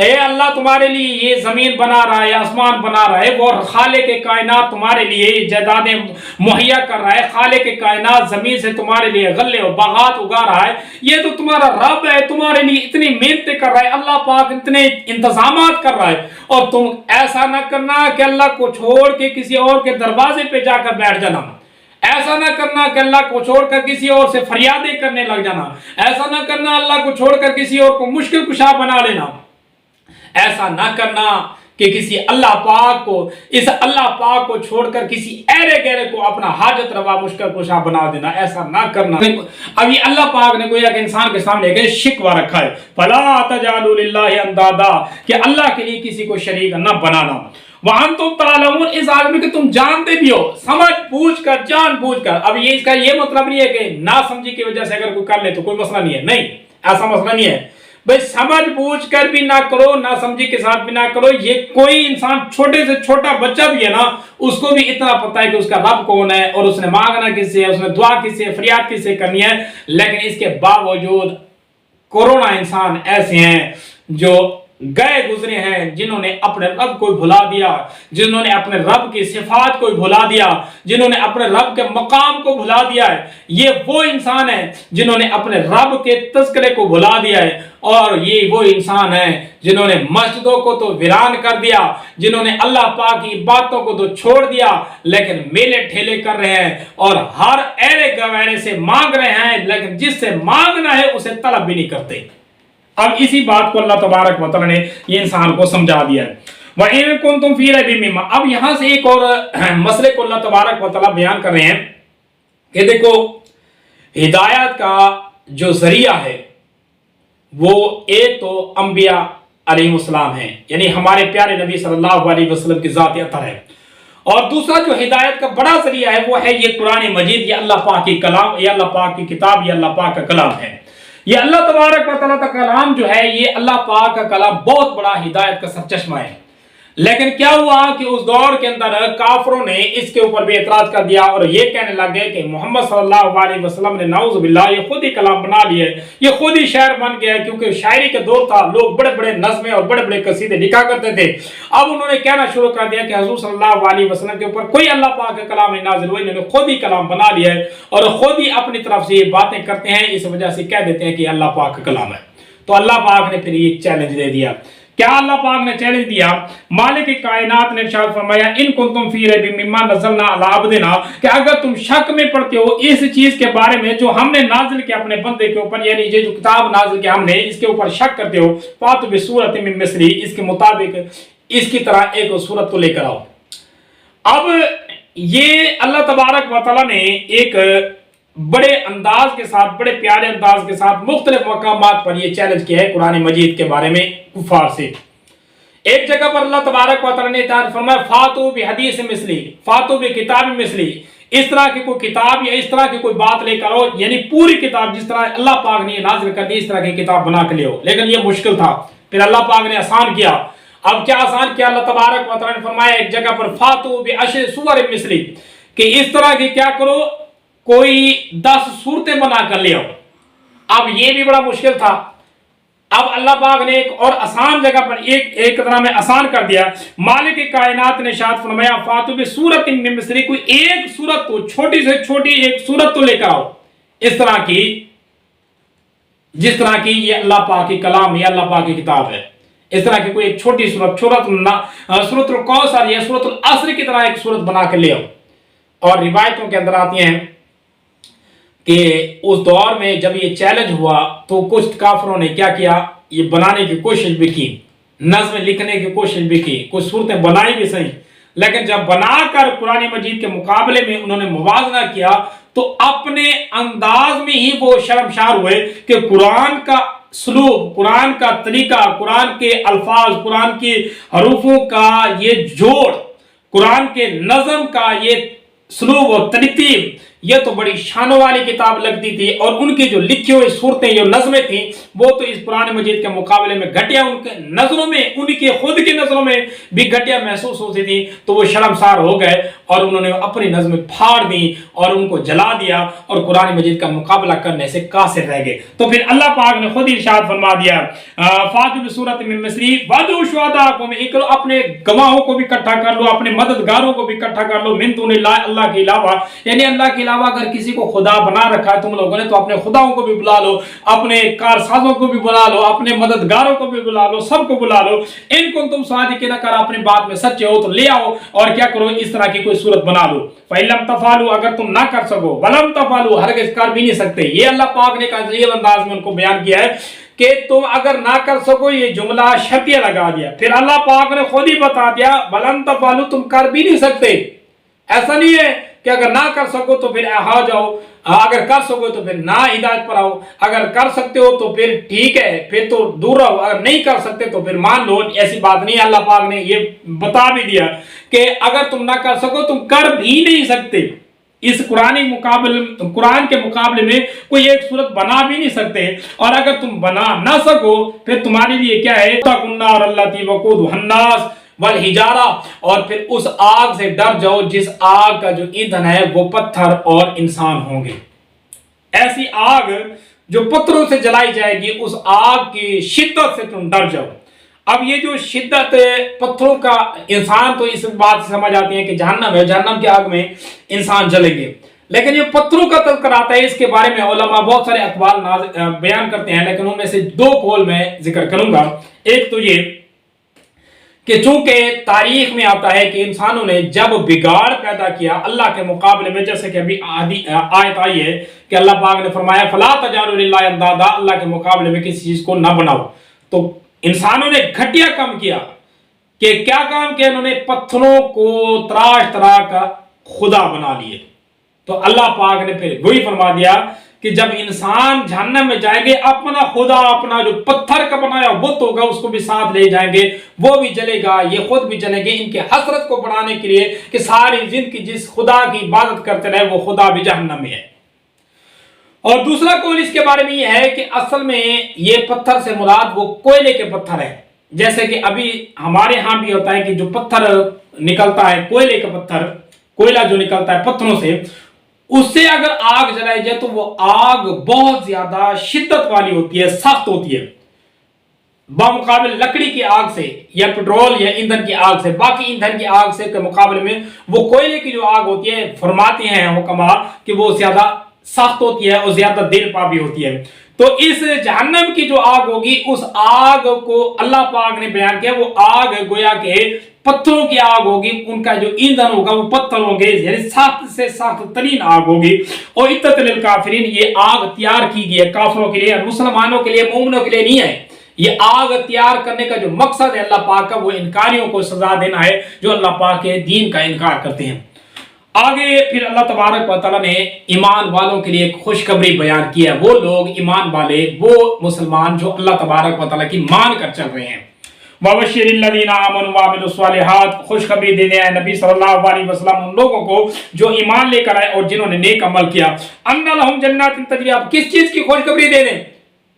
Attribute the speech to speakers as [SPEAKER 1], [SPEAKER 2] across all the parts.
[SPEAKER 1] اے اللہ تمہارے لیے یہ زمین بنا رہا ہے، آسمان بنا رہا ہے، وہ خالق کائنات تمہارے لیے جائیدادیں مہیا کر رہا ہے، خالق کائنات زمین سے تمہارے لیے غلے اور باغات اگا رہا ہے، یہ تو تمہارا رب ہے، تمہارے لیے اتنی محنتیں کر رہا ہے، اللہ پاک اتنے انتظامات کر رہا ہے، اور تم ایسا نہ کرنا کہ اللہ کو چھوڑ کے کسی اور کے دروازے پہ جا کر بیٹھ جانا، ایسا نہ کرنا کہ اللہ کو چھوڑ کر کسی اور سے فریادیں کرنے لگ جانا، ایسا نہ کرنا اللہ کو چھوڑ کر کسی اور کو مشکل کشا بنا لینا، ایسا نہ کرنا کہ کسی اللہ پاک کو، اس اللہ پاک کو چھوڑ کر کسی ایرے گہرے کو اپنا حاجت روا مشکل کشا بنا دینا، ایسا نہ کرنا۔ اب یہ اللہ پاک نے گویا کہ انسان کے سامنے ایک شکوہ رکھا ہے، فَلَا تَجْعَلُوا لِلَّهِ أَنْدَادًا، کہ اللہ کے لیے کسی کو شریک نہ بنانا، وَأَنْتُمْ تَعْلَمُونَ، اس عالم میں کہ تم جانتے بھی ہو، سمجھ بوجھ کر، جان بوجھ کر۔ اب یہ اس کا یہ مطلب نہیں ہے کہ نہ سمجھی کی وجہ سے اگر کوئی کر لے تو کوئی مسئلہ نہیں ہے، نہیں، ایسا مسئلہ نہیں ہے بھئی، سمجھ بوجھ کر بھی نہ کرو، نہ سمجھی کے ساتھ بھی نہ کرو۔ یہ کوئی انسان چھوٹے سے چھوٹا بچہ بھی ہے نا، اس کو بھی اتنا پتا ہے کہ اس کا رب کون ہے، اور اس نے مانگنا کس سے ہے، اس نے دعا کس سے، فریاد کس سے کرنی ہے، لیکن اس کے باوجود کروڑا انسان ایسے ہیں جو گئے گزرے ہیں، جنہوں نے اپنے رب کو بھلا دیا، جنہوں نے اپنے رب کی صفات کو بھلا دیا، جنہوں نے اپنے رب کے مقام کو بھلا دیا ہے۔ یہ وہ انسان ہیں جنہوں نے اپنے رب کے تذکرے کو بھلا دیا ہے، اور یہ وہ انسان ہیں جنہوں نے مسجدوں کو تو ویران کر دیا، جنہوں نے اللہ پاک کی باتوں کو تو چھوڑ دیا، لیکن میلے ٹھیلے کر رہے ہیں اور ہر ایرے گویرے سے مانگ رہے ہیں، لیکن جس سے مانگنا ہے اسے طلب بھی نہیں کرتے۔ اب اسی بات کو اللہ تبارک و تعالی نے یہ انسان کو سمجھا دیا ہے۔ وَإِن كُنتُمْ فِي رَيْبٍ مِّمَّا، اب یہاں سے ایک اور مسئلے کو اللہ تبارک و تعالی بیان کر رہے ہیں کہ دیکھو، ہدایت کا جو ذریعہ ہے وہ ایک تو انبیاء علیہ السلام ہیں، یعنی ہمارے پیارے نبی صلی اللہ علیہ وسلم کی ذاتی اثر ہے، اور دوسرا جو ہدایت کا بڑا ذریعہ ہے وہ ہے یہ قرآن مجید، یہ اللہ پاک کی کلام، یہ اللہ پاک کی کتاب، یہ اللہ پاک کا کلام ہے۔ یہ اللہ تبارک و تعالیٰ کا کلام جو ہے، یہ اللہ پاک کا کلام بہت بڑا ہدایت کا سرچشمہ ہے، لیکن کیا ہوا کہ اس دور کے اندر کافروں نے اس کے اوپر بھی اعتراض کر دیا اور یہ کہنے لگ گئے کہ محمد صلی اللہ علیہ وسلم نے نعوذ باللہ یہ خود ہی کلام بنا لیا ہے، یہ خود ہی شاعر بن گیا ہے، کیونکہ شاعری کے دور تھا، لوگ بڑے بڑے نظمیں اور بڑے بڑے قصیدے لکھا کرتے تھے۔ اب انہوں نے کہنا شروع کر دیا کہ حضور صلی اللہ علیہ وسلم کے اوپر کوئی اللہ پاک کا کلام نہیں نازل ہوا، انہوں نے خود ہی کلام بنا لیا ہے اور خود ہی اپنی طرف سے یہ باتیں کرتے ہیں، اس وجہ سے کہہ دیتے ہیں کہ اللہ پاک کا کلام ہے۔ تو اللہ پاک نے پھر یہ چیلنج دے دیا۔ کیا اللہ پاک نے چیلنج دیا؟ مالک کائنات نے ارشاد فرمایا ان کنتم فی ریب مما نزلنا علی عبدنا، کہ اگر تم شک میں پڑتے ہو اس چیز کے بارے میں جو ہم نے نازل کیا اپنے بندے کے اوپر، یعنی یہ جو کتاب نازل کیا ہم نے، اس کے اوپر شک کرتے ہو، فاتوا بسورۃ من مثلہ، اس کے مطابق اس کی طرح ایک سورت کو لے کر آؤ۔ اب یہ اللہ تبارک و تعالی نے ایک بڑے انداز کے ساتھ، بڑے پیارے انداز کے ساتھ مختلف مقامات پر یہ چیلنج کیا ہے قرآن مجید کے بارے میں کفار سے۔ ایک جگہ پر اللہ تبارک و تعالی نے فرمایا فاتو بحدیث مثلی، فاتو بکتاب مثلی، اس طرح کی کوئی کتاب یا اس طرح کی کوئی بات لے کر آؤ، یعنی پوری کتاب جس طرح اللہ پاک نے یہ نازل کر دی اس طرح کی کتاب بنا کے لے آؤ۔ لیکن یہ مشکل تھا، پھر اللہ پاک نے آسان کیا۔ اب کیا آسان کیا؟ اللہ تبارک و تعالی نے فرمایا ایک جگہ پر فاتو بعشر سور مثلی، کہ اس طرح کی کیا کرو، کوئی 10 صورتیں بنا کر لے آؤ۔ اب یہ بھی بڑا مشکل تھا۔ اب اللہ پاک نے ایک اور آسان جگہ پر ایک طرح میں آسان کر دیا۔ مالک کائنات نے ارشاد فرمایا فاتوا بسورۃ من مثلہ، کوئی ایک سورت تو، چھوٹی سے چھوٹی ایک سورت تو لے کر آؤ، اس طرح کی جس طرح کی یہ اللہ پاک کی کلام، یہ اللہ پاک کی کتاب ہے، اس طرح کی کوئی ایک چھوٹی سورت، سورۃ الکوثر یا سورۃ العصر کی طرح ایک سورت بنا کے لے آؤ۔ اور روایتوں کے اندر آتی ہیں کہ اس دور میں جب یہ چیلنج ہوا تو کچھ کافروں نے کیا کیا، یہ بنانے کی کوشش بھی کی، نظم لکھنے کی کوشش بھی کی، کچھ صورتیں بنائی بھی صحیح، لیکن جب بنا کر قرآن مجید کے مقابلے میں انہوں نے موازنہ کیا تو اپنے انداز میں ہی وہ شرمشار ہوئے کہ قرآن کا اسلوب، قرآن کا طریقہ، قرآن کے الفاظ، قرآن کے حروفوں کا یہ جوڑ، قرآن کے نظم کا یہ اسلوب اور ترتیب، یہ تو بڑی شانوں والی کتاب لگتی تھی، اور ان کی جو لکھی ہوئی صورتیں، جو نظمیں تھیں، وہ تو اس قرآن مجید کے مقابلے میں گھٹیا، ان کے نظروں میں، ان کے خود کی نظروں میں بھی گھٹیا محسوس ہوتی تھی۔ تو وہ شرمسار ہو گئے اور انہوں نے اپنی نظم پھاڑ دی اور ان کو جلا دیا اور قرآن مجید کا مقابلہ کرنے سے قاصر رہ گئے۔ تو پھر اللہ پاک نے خود ارشاد فرما دیا فاتو بسورۃ من مصری وادعوا شہداءکم، اپنے گواہوں کو بھی اکٹھا کر لو، اپنے مددگاروں کو بھی اکٹھا کر لو، من دون اللہ، اللہ کے علاوہ، یعنی اللہ کے علاوہ اگر کسی کو خدا بنا رکھا ہے تم لوگوں نے تو اپنے خداؤں کو بھی بلا لو، اپنے کارسازوں کو بھی بلا لو، اپنے مددگاروں کو بھی بلا لو، سب کو بلا لو، ان کو تم صادقین، کر اپنے بات میں سچے ہو تو لے آؤ اور کیا کرو، اس طرح کی کوئی صورت بنا لو۔ فَإِلَّمْ تَفْعَلُوا، اگر تم نہ کر سکو، وَلَمْ تَفْعَلُوا، ہرگز کر بھی نہیں سکتے، یہ اللہ پاک نے عجیب انداز میں ان کو بیان کیا ہے کہ تم اگر نہ کر سکو، یہ جملہ شرطیہ لگا دیا، پھر اللہ پاک نے خود ہی بتا دیا وَلَمْ تَفْعَلُوا، تم کر بھی نہیں سکتے۔ ایسا نہیں ہے کہ اگر نہ کر سکو تو پھر آ جاؤ، اگر کر سکو تو پھر نہ ہدایت پر آؤ، اگر کر سکتے ہو تو پھر ٹھیک ہے، پھر تو دور رہو، اگر نہیں کر سکتے تو پھر مان لو، ایسی بات نہیں ہے۔ اللہ پاک نے یہ بتا بھی دیا کہ اگر تم نہ کر سکو تم کر بھی نہیں سکتے، اس قرآن کے مقابلے میں کوئی ایک صورت بنا بھی نہیں سکتے، اور اگر تم بنا نہ سکو پھر تمہارے لیے کیا ہے، تَقُوا النَّارَ الَّتِي وَقُودُهَا النَّاسُ والحجارہ، اور پھر اس آگ سے ڈر جاؤ جس آگ کا جو ایندھن ہے وہ پتھر اور انسان ہوں گے۔ ایسی آگ جو پتھروں سے جلائی جائے گی، اس آگ کی شدت سے تم ڈر جاؤ۔ اب یہ جو شدت پتھروں کا، انسان تو اس بات سے سمجھ آتی ہے کہ جہنم ہے، جہنم کی آگ میں انسان جلیں گے، لیکن یہ پتھروں کا تذکر آتا ہے، اس کے بارے میں علماء بہت سارے اقوال بیان کرتے ہیں، لیکن ان میں سے دو قول میں ذکر کروں گا۔ ایک تو یہ کہ چونکہ تاریخ میں آتا ہے کہ انسانوں نے جب بگاڑ پیدا کیا اللہ کے مقابلے میں، جیسے کہ ابھی آیت آئی ہے کہ اللہ پاک نے فرمایا فَلَا تَجْعَلُوا لِلَّهِ أَندَادًا، اللہ کے مقابلے میں کسی چیز کو نہ بناؤ، تو انسانوں نے گھٹیا کام کیا کہ کیا کام کیا، انہوں نے پتھروں کو تراش کر خدا بنا لیے۔ تو اللہ پاک نے پھر وہی فرما دیا کہ جب انسان جہنم میں جائیں گے، اپنا خدا، اپنا جو پتھر کا بنایا بت ہوگا اس کو بھی ساتھ لے جائیں گے، وہ بھی جلے گا، یہ خود بھی جلیں گے، ان کے حسرت کو بڑھانے کے لیے کہ ساری زندگی جس خدا کی عبادت کرتے رہے وہ خدا بھی جہنم میں ہے۔ اور دوسرا قول اس کے بارے میں یہ ہے کہ اصل میں یہ پتھر سے مراد وہ کوئلے کے پتھر ہے، جیسے کہ ابھی ہمارے ہاں بھی ہوتا ہے کہ جو پتھر نکلتا ہے، کوئلے کا پتھر، کوئلہ جو نکلتا ہے پتھروں سے، اس سے اگر آگ جلائی جائے تو وہ آگ بہت زیادہ شدت والی ہوتی ہے، سخت ہوتی ہے، بمقابل لکڑی کی آگ سے یا پیٹرول یا ایندھن کی آگ سے، باقی ایندھن کی آگ سے کے مقابلے میں وہ کوئلے کی جو آگ ہوتی ہے، فرماتے ہیں حکماء کہ وہ زیادہ سخت ہوتی ہے اور زیادہ دیر پا بھی ہوتی ہے۔ تو اس جہنم کی جو آگ ہوگی، اس آگ کو اللہ پاک نے بیان کیا، وہ آگ گویا کہ پتھروں کی آگ ہوگی، ان کا جو ایندھن ہوگا وہ پتھر ہوں گے، یعنی سخت سے سخت ترین آگ ہوگی۔ اور عدت للکافرین، یہ آگ تیار کی گئی ہے کافروں کے لیے، مسلمانوں کے لیے، مومنوں کے لیے نہیں ہے۔ یہ آگ تیار کرنے کا جو مقصد ہے اللہ پاک کا، وہ انکاریوں کو سزا دینا ہے جو اللہ پاک کے دین کا انکار کرتے ہیں۔ آگے پھر اللہ تبارک و تعالیٰ نے ایمان والوں کے لیے ایک خوشخبری بیان کی ہے، وہ لوگ ایمان والے، وہ مسلمان جو اللہ تبارک و تعالیٰ کی مان کر چل رہے ہیں۔ وَبَشِّرِ الَّذِينَ آمَنُوا وَعَمِلُوا الصَّالِحَاتِ، خوشخبری دینے آئے نبی صلی اللہ علیہ وسلم ان لوگوں کو جو ایمان لے کر آئے اور جنہوں نے نیک عمل کیا۔ أَنَّ لَهُمْ جَنَّاتٍ تَجْرِي، اب کس چیز کی خوشخبری دے دیں؟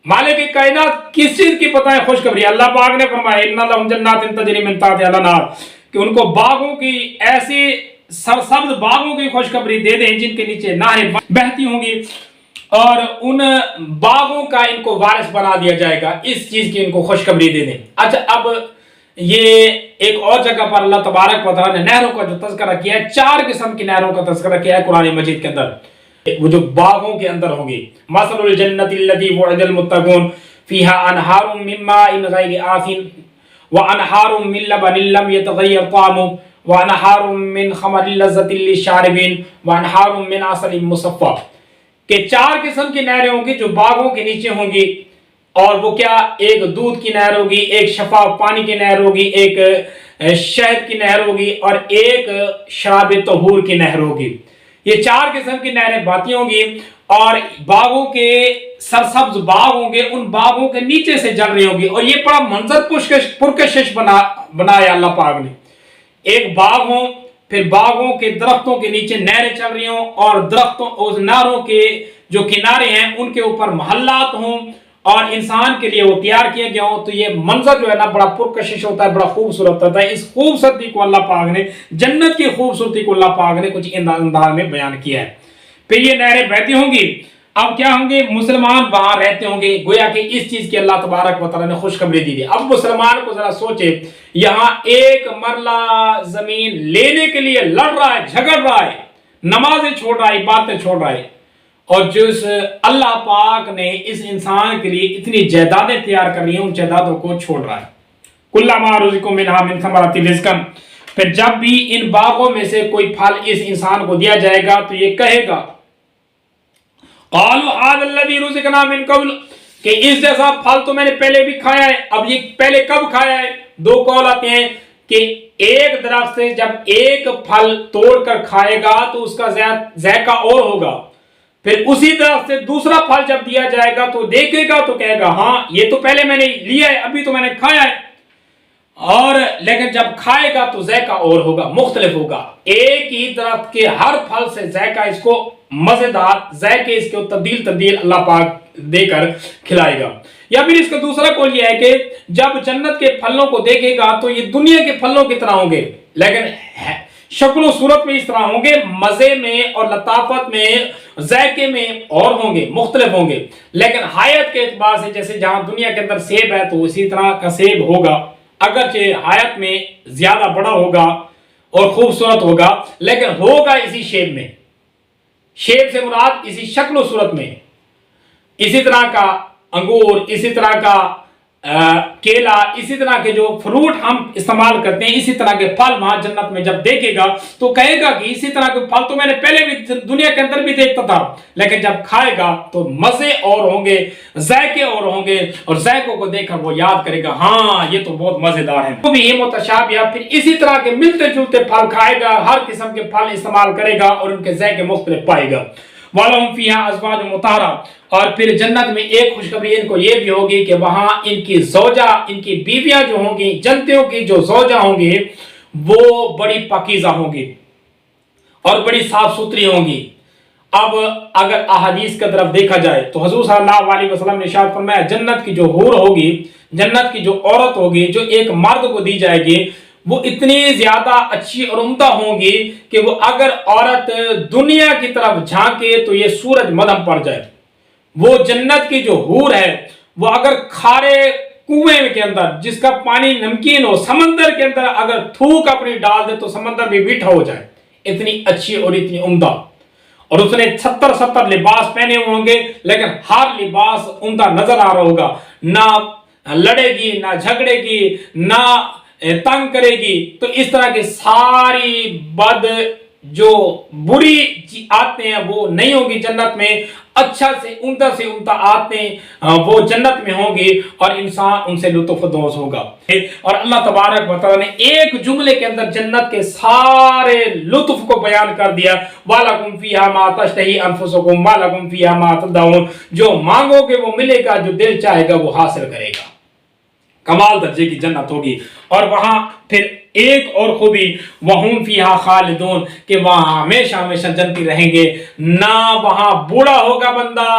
[SPEAKER 1] مالک کائنات کس چیز کی پتہ ہے خوشخبری؟ اللہ پاک نے فرمایا إِنَّ لَهُمْ جَنَّاتٍ تَجْرِي مِن تَحْتِهَا الْأَنْهَارُ، کہ ان کو باغوں کی، ایسی سرسبز باغوں کی خوشخبری دے دیں جن کے نیچے نہریں بہتی ہوں گی، اور ان باغوں کا ان کو وارث بنا دیا جائے گا، اس چیز کی ان کو خوشخبری دے دیں۔ اچھا، اب یہ ایک اور جگہ پر اللہ تبارک و تعالیٰ نے نہروں کا جو تذکرہ کیا ہے، 4 قسم کی نہروں کا تذکرہ کیا ہے قرآن مجید کے اندر، وہ جو باغوں کے اندر ہوں گی۔ مثل الجنۃ التي وعد المتقون فيها انہار من ماء غیر آسن وانہار من لبن لم يتغیر طعمه وانہار من خمر لذۃ للشاربین وانہار من عسل مصفى، کہ 4 قسم کی نہریں ہوں گی جو باغوں کے نیچے ہوں گی، اور وہ کیا، ایک دودھ کی نہر ہوگی، ایک شفاف پانی کی نہر ہوگی، ایک شہد کی نہر ہوگی، اور ایک شراب طہور کی نہر ہوگی۔ یہ 4 قسم کی نہریں بہتی ہوں گی، اور باغوں کے سرسبز باغ ہوں گے، ان باغوں کے نیچے سے جل رہی ہوں گی، اور یہ بڑا منظر پرکشش بنایا اللہ پاک نے۔ ایک باغ ہوں، پھر باغوں کے درختوں کے نیچے نہریں چل رہی ہوں، اور درختوں، اس نہروں کے جو کنارے ہیں ان کے اوپر محلات ہوں، اور انسان کے لیے وہ تیار کیا گیا ہو، تو یہ منظر جو ہے نا بڑا پرکشش ہوتا ہے، بڑا خوبصورت ہوتا ہے۔ اس خوبصورتی کو اللہ پاک نے، جنت کی خوبصورتی کو اللہ پاک نے کچھ انداز میں بیان کیا ہے۔ پھر یہ نہریں بہتی ہوں گی، اب کیا ہوں گے؟ مسلمان وہاں رہتے ہوں گے، گویا کہ اس چیز کی اللہ تبارک و تعالیٰ نے خوشخبری دی ہے۔ اب مسلمان کو ذرا سوچے، یہاں ایک مرلہ زمین لینے کے لیے لڑ رہا ہے، جھگڑ رہا ہے، نمازیں چھوڑ رہا ہے، باتیں چھوڑ رہا ہے، اور جس اللہ پاک نے اس انسان کے لیے اتنی جائیدادیں تیار کر لی ہیں، ان جائیدادوں کو چھوڑ رہا ہے۔ کلما رزقوا منها من ثمرات رزقا، پھر جب بھی ان باغوں میں سے کوئی پھل اس انسان کو دیا جائے گا تو یہ کہے گا قالوا هذا الذي رزقنا من قبل، کہ اس جیسا پھل تو میں نے پہلے بھی کھایا ہے۔ اب یہ پہلے کب کھایا ہے؟ دو قول آتے ہیں کہ ایک درخت سے جب ایک پھل توڑ کر کھائے گا تو اس کا ذائقہ اور ہوگا، پھر اسی درخت سے دوسرا پھل جب دیا جائے گا تو دیکھے گا تو کہے گا ہاں یہ تو پہلے میں نے لیا ہے، ابھی تو میں نے کھایا ہے، اور لیکن جب کھائے گا تو ذائقہ اور ہوگا، مختلف ہوگا۔ ایک ہی درخت کے ہر پھل سے ذائقہ اس کو مزیدار ذائقے اس کو تبدیل اللہ پاک دے کر کھلائے گا۔ یا پھر اس کا دوسرا قول یہ ہے کہ جب جنت کے پھلوں کو دیکھے گا تو یہ دنیا کے پھلوں کی طرح ہوں گے، لیکن شکل و صورت میں اس طرح ہوں گے، مزے میں اور لطافت میں، ذائقے میں اور ہوں گے، مختلف ہوں گے، لیکن حیات کے اعتبار سے جیسے جہاں دنیا کے اندر سیب ہے تو اسی طرح کا سیب ہوگا، اگرچہ حیات میں زیادہ بڑا ہوگا اور خوبصورت ہوگا، لیکن ہوگا اسی شیپ میں، شیپ سے مراد اسی شکل و صورت میں۔ اسی طرح کا انگور، اسی طرح کا کیلا، اسی طرح کے جو فروٹ ہم استعمال کرتے ہیں، اسی طرح کے پھل وہاں جنت میں جب دیکھے گا تو کہے گا کہ اسی طرح کے پھل تو میں نے پہلے بھی دنیا کے اندر بھی دیکھتا تھا، لیکن جب کھائے گا تو مزے اور ہوں گے، ذائقے اور ہوں گے، اور ذائقوں کو دیکھ کر وہ یاد کرے گا ہاں یہ تو بہت مزیدار ہے۔ وہ بھی یہ متشابہ، پھر اسی طرح کے ملتے جلتے پھل کھائے گا، ہر قسم کے پھل استعمال کرے گا اور ان کے ذائقے مختلف پائے گا۔ وَلَهُمْ فِيهَا أَزْوَاجٌ مُطَهَّرَةٌ، اور پھر جنت میں ایک خوشخبری ان کو یہ بھی ہوگی کہ وہاں ان کی زوجہ، ان کی بیویاں جو ہوں گی، جنتیوں کی جو زوجہ ہوں گی وہ بڑی پاکیزہ ہوں گی اور بڑی صاف ستھری ہوں گی۔ اب اگر احادیث کی طرف دیکھا جائے تو حضور صلی اللہ علیہ وسلم نے ارشاد فرمایا جنت کی جو حور ہوگی، جنت کی جو عورت ہوگی جو ایک مرد کو دی جائے گی، وہ اتنی زیادہ اچھی اور عمدہ ہوں گی کہ وہ اگر عورت دنیا کی طرف جھانکے تو یہ سورج مدھم پڑ جائے۔ وہ جنت کی جو حور ہے وہ اگر کھارے کنویں کے اندر جس کا پانی نمکین ہو، سمندر کے اندر اگر تھوک اپنی ڈال دے تو سمندر بھی میٹھا ہو جائے، اتنی اچھی اور اتنی عمدہ۔ اور اس نے 70 لباس پہنے ہوئے ہوں گے، لیکن ہر لباس عمدہ نظر آ رہا ہوگا، نہ لڑے گی، نہ جھگڑے گی، نہ تنگ کرے گی۔ تو اس طرح کی ساری بد جو بری آتے ہیں وہ نہیں ہوگی جنت میں، اچھا سے عمدہ آتے وہ جنت میں ہوں گی اور انسان ان سے لطف اندوز ہوگا۔ اور اللہ تبارک و تعالیٰ نے ایک جملے کے اندر جنت کے سارے لطف کو بیان کر دیا، وَلَكُمْ فِيهَا مَا تَشْتَهِي أَنفُسُكُمْ وَلَكُمْ فِيهَا مَا تَدَّعُونَ، جو مانگو گے وہ ملے گا، جو دل چاہے گا وہ حاصل کرے گا۔ کمال درجے کی جنت ہوگی۔ اور وہاں پھر ایک اور خوبی وَهُمْ فِيهَا خَالِدُونَ، کہ وہاں ہمیشہ ہمیشہ جنتی رہیں گے، نہ وہاں بوڑھا ہوگا بندہ،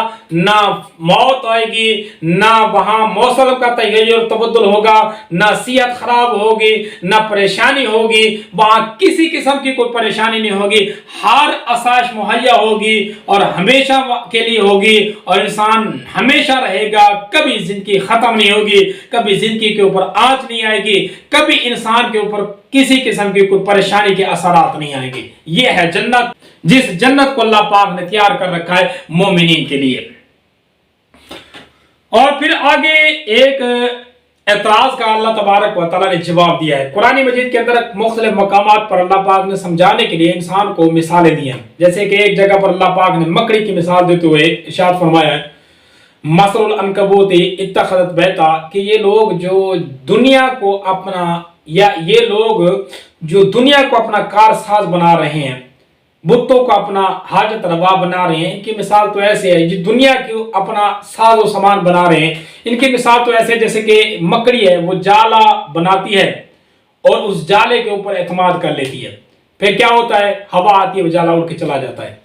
[SPEAKER 1] نہ موت آئے گی، نہ وہاں موسم کا تغیر اور تبدل ہوگا، نہ صحت خراب ہوگی، نہ پریشانی ہوگی، وہاں کسی قسم کی کوئی پریشانی نہیں ہوگی، ہر آسائش مہیا ہوگی اور ہمیشہ کے لیے ہوگی، اور انسان ہمیشہ رہے گا، کبھی زندگی ختم نہیں ہوگی، کبھی زندگی کے اوپر آنچ نہیں آئے گی، کبھی انسان کے اوپر کسی قسم کی کوئی پریشانی کے اثرات نہیں آئیں گے۔ یہ ہے جنت، جس جنت کو اللہ پاک نے تیار کر رکھا ہے مومنین کے لیے۔ اور پھر آگے ایک اعتراض کا اللہ تبارک و تعالیٰ نے جواب دیا ہے۔ قرآن مجید کے اندر مختلف مقامات پر اللہ پاک نے سمجھانے کے لیے انسان کو مثالیں دی ہیں، جیسے کہ ایک جگہ پر اللہ پاک نے مکڑی کی مثال دیتے ہوئے ارشاد فرمایا ہے مثل العنکبوت اتخذت بیتا، کہ یہ لوگ جو دنیا کو اپنا، یا یہ لوگ جو دنیا کو اپنا کارساز بنا رہے ہیں، بتوں کو اپنا حاجت روا بنا رہے ہیں، ان کی مثال تو ایسے ہے، جو دنیا کو اپنا ساز و سامان بنا رہے ہیں، ان کی مثال تو ایسے جیسے کہ مکڑی ہے، وہ جالا بناتی ہے اور اس جالے کے اوپر اعتماد کر لیتی ہے، پھر کیا ہوتا ہے، ہوا آتی ہے وہ جالا اڑ کے چلا جاتا ہے۔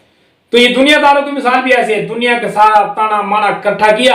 [SPEAKER 1] تو یہ دنیا داروں کی مثال بھی ایسی ہے، دنیا کے ساتھ تانا مانا اکٹھا کیا،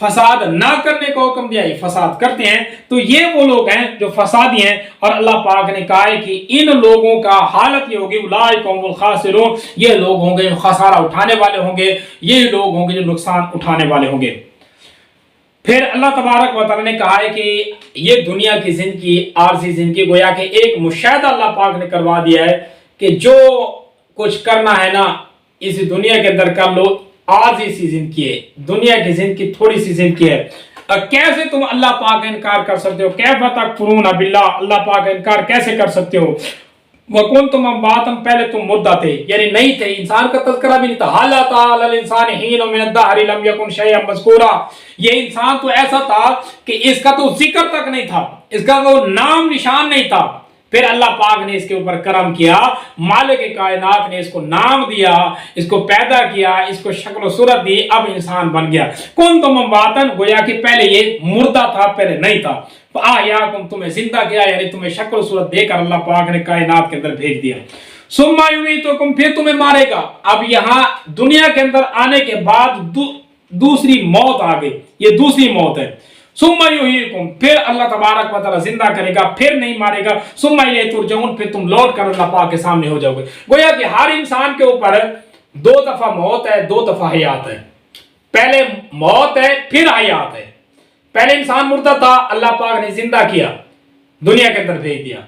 [SPEAKER 1] فساد نہ کرنے کو حکم دیا یہ فساد کرتے ہیں، تو یہ وہ لوگ ہیں جو فسادی ہیں۔ اور اللہ پاک نے کہا ہے کہ ان لوگوں کا حالت یہ ہوگی اولئک هم الخاسرون، یہ لوگ ہوں گے جو خسارہ اٹھانے والے ہوں گے، یہ لوگ ہوں گے جو نقصان اٹھانے والے ہوں گے۔ پھر اللہ تبارک و تعالیٰ نے کہا ہے کہ یہ دنیا کی زندگی، عارضی زندگی، گویا کہ ایک مشاہدہ اللہ پاک نے کروا دیا ہے کہ جو کچھ کرنا ہے نا اس دنیا کے اندر کر لو، عارضی سی زندگی ہے، دنیا کی زندگی تھوڑی سی زندگی ہے۔ کیسے تم اللہ پاک کا انکار کر سکتے ہو؟ کیف تکفرون باللہ، اللہ پاک کا انکار کیسے کر سکتے ہو؟ وَكُنْتُمْ أَمْوَاتًا، پہلے تم مردہ تھے، یعنی نہیں تھے، انسان کا تذکرہ بھی نہیں تھا۔ هَلْ أَتَىٰ عَلَى الْإِنسَانِ حِینٌ مِّنَ الدَّهْرِ لَمْ يَكُنْ شَيْئًا مَّذْکُورًا، یہ انسان تو ایسا تھا کہ اس کا تو ذکر تک نہیں تھا، اس کا تو نام نشان نہیں تھا۔ پھر اللہ پاک نے اس کے اوپر کرم کیا، مالک کائنات نے اس کو نام دیا، اس کو پیدا کیا، اس کو شکل و صورت دی، اب انسان بن گیا۔ کنتم امواتن، گویا کہ پہلے یہ مردہ تھا، پہلے نہیں تھا۔ فاحیاکم، تمہیں زندہ کیا، یعنی تمہیں شکل و صورت دے کر اللہ پاک نے کائنات کے اندر بھیج دیا۔ ثم یمیتکم، پھر تمہیں مارے گا۔ اب یہاں دنیا کے اندر آنے کے بعد دوسری موت آ گئی، یہ دوسری موت ہے۔ ثم یحییکم، پھر اللہ تبارک و تعالی زندہ کرے گا، پھر نہیں مارے گا۔ ثم الیہ ترجعون، پھر تم لوٹ کر اللہ پاک کے سامنے ہو جاؤ گے۔ گویا کہ ہر انسان کے اوپر دو دفعہ موت ہے، دو دفعہ حیات ہے۔ پہلے موت ہے، پھر حیات ہے۔ پہلے انسان مردہ تھا، اللہ پاک نے زندہ کیا، دنیا کے اندر بھیج دیا،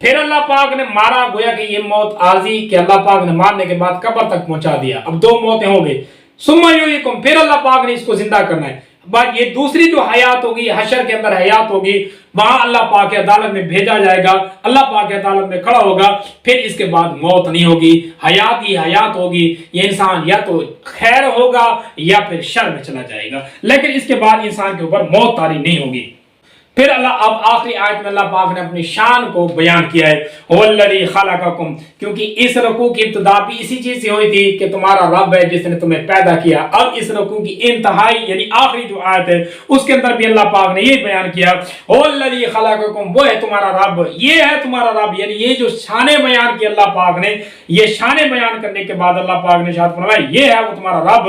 [SPEAKER 1] پھر اللہ پاک نے مارا۔ گویا کہ یہ موت عارضی کہ اللہ پاک نے مارنے کے بعد قبر تک پہنچا دیا، اب دو موتیں ہو گئی۔ ثم یحییکم، پھر اللہ پاک نے اس کو زندہ کرنا ہے۔ بعد یہ دوسری جو حیات ہوگی، حشر کے اندر حیات ہوگی، وہاں اللہ پاک کی عدالت میں بھیجا جائے گا، اللہ پاک کی عدالت میں کھڑا ہوگا، پھر اس کے بعد موت نہیں ہوگی، حیات ہی حیات ہوگی۔ یہ انسان یا تو خیر ہوگا یا پھر شر میں چلا جائے گا، لیکن اس کے بعد انسان کے اوپر موت طاری نہیں ہوگی۔ پھر اللہ اب آخری آیت میں اللہ پاک نے اپنی شان کو بیان کیا ہے، هو الذی خلقکم، کیونکہ اس رکوع کی ابتدا بھی اسی چیز سے ہوئی تھی کہ تمہارا رب ہے جس نے تمہیں پیدا کیا۔ اب اس رکوع کی انتہائی یعنی آخری جو آیت ہے اس کے اندر بھی اللہ پاک نے یہ بیان کیا، هو الذی خلقکم، وہ ہے تمہارا رب، یہ ہے تمہارا رب، یعنی یہ جو شانیں بیان کی اللہ پاک نے، یہ شانیں بیان کرنے کے بعد اللہ پاک نے ارشاد فرمایا یہ ہے وہ تمہارا رب،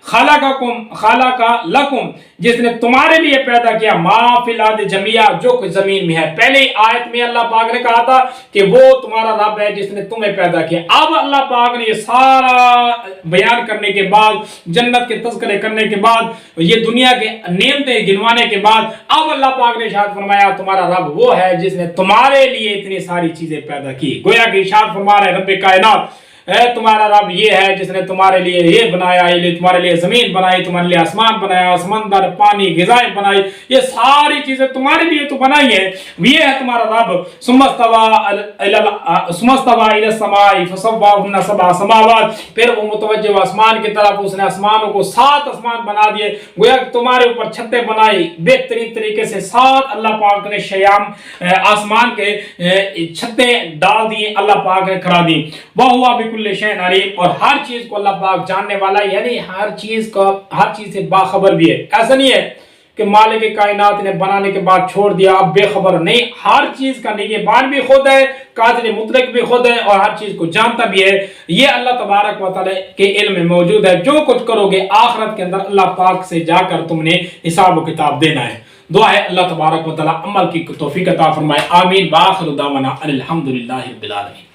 [SPEAKER 1] خلق لکم، جس نے تمہارے لیے پیدا کیا، ما فی الارض جميعا، جو کچھ زمین میں ہے۔ پہلے آیت میں اللہ پاک نے کہا تھا کہ وہ تمہارا رب ہے جس نے تمہیں پیدا کیا۔ اب اللہ پاک نے یہ سارا بیان کرنے کے بعد، جنت کے تذکرے کرنے کے بعد، یہ دنیا کے نعمتیں گنوانے کے بعد، اب اللہ پاک نے ارشاد فرمایا تمہارا رب وہ ہے جس نے تمہارے لیے اتنی ساری چیزیں پیدا کی۔ گویا کہ ارشاد فرما رہے رب کائنات، اے تمہارا رب یہ ہے جس نے تمہارے لیے یہ بنایا، تمہارے لیے زمین بنائی، تمہارے لیے آسمان بنایا، سمندر، پانی، غذائیں بنائی، یہ ساری چیزیں تمہارے لیے تو بنائی ہیں، یہ ہے تمہارا رب۔ ثم استوى الى السماء فسواهن سبع سماوات، پھر وہ متوجہ آسمان کی طرف، اس نے آسمانوں کو 7 آسمان بنا دیے، گویا کہ تمہارے اوپر چھتیں بنائی بہترین طریقے سے، 7 اللہ پاک نے شیام آسمان کے چھتیں ڈال دی، اللہ پاک نے کرا دی۔ وَهُوَ بِكُلِّ شَيْءٍ عَلِيمٌ، اور ہر چیز کو اللہ پاک جاننے والا، یعنی ہر چیز سے باخبر بھی ہے۔ ایسا نہیں ہے کہ مالک کائنات نے بنانے کے بعد چھوڑ دیا اب بے خبر، نہیں، ہر چیز کا نگہبان بھی خود ہے، قادر مطلق بھی خود ہے، اور ہر چیز کو جانتا بھی ہے۔ یہ اللہ تبارک و تعالی کے علم میں موجود ہے۔ جو کچھ کرو گے آخرت کے اندر اللہ پاک سے جا کر تم نے حساب و کتاب دینا ہے۔ دعا ہے اللہ تبارک و تعالی عمل کی توفیق عطا فرمائے، آمین۔ بآخر دعوانا الحمدللہ رب العالمین۔